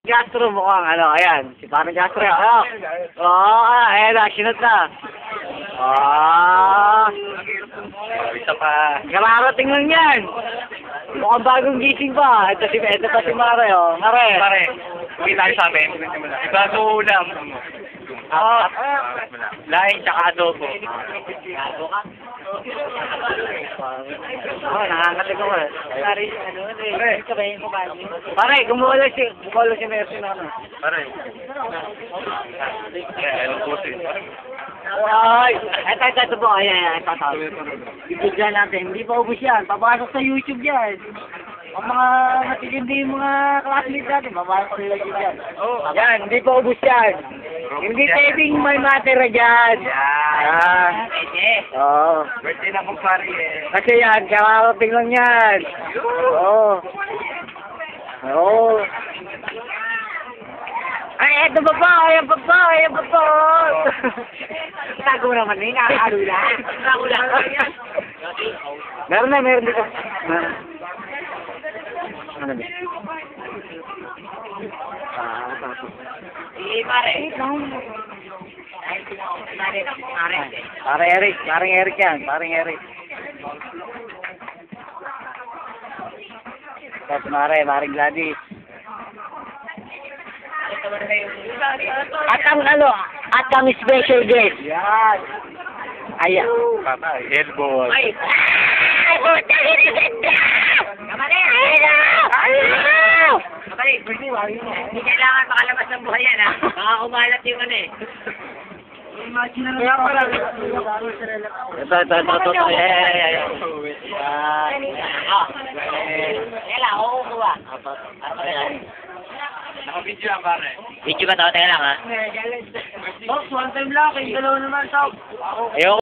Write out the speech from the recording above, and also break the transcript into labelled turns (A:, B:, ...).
A: Castro mukhang ano, ayan. Si parang Castro. Oh, ayan na, sinot na.
B: Isa pa.
A: Kararating lang yan. Mukhang bagong gising pa. Ito pa si Mare, oh. Mare.
B: Pare, uwi tayo sa atin. Ibago ulam. Laing tsaka adobo.
A: Nakakatigo ko eh. Pare, gumulo si Mercy na ano.
B: Pare. Anong puso yun?
A: Ay, ito po. Ayan, ito. Ibigyan natin. Hindi pa ubus yan. Papasok sa YouTube yan. Ang mga matitindi yung mga classmates natin, papasok sa YouTube yan. Yan, hindi pa ubus yan. Hindi pwedeng may matira dyan.
B: Yan.
A: Oo.
B: Birthday na kong pare eh.
A: Kasi yan, kakarating lang yan. Oo. Ay, eto pa po, ayan pa po. Tago naman eh, nakakalo lang. Meron dito. Ano ba?
C: Pare.
A: Parang Eric yan, parang Eric. Tapos Maring Gladys. At ang special guest. Yan. Ayan.
B: Papa, elbow.
C: Ay, puta, giniganda! Kamali, ayaw! Kamali, hindi kailangan makalabas ng buhay yan, ha? Baka kumalat yung ano eh.
A: Kaya pala. Ito. Ayan.
C: Kaya lang, ako kukuha.
B: Naka-video lang pare.
C: Video ba ito? Teka lang, ha?
A: Box, one time lang. Kayo dalawa naman, Top.
C: Ayoko.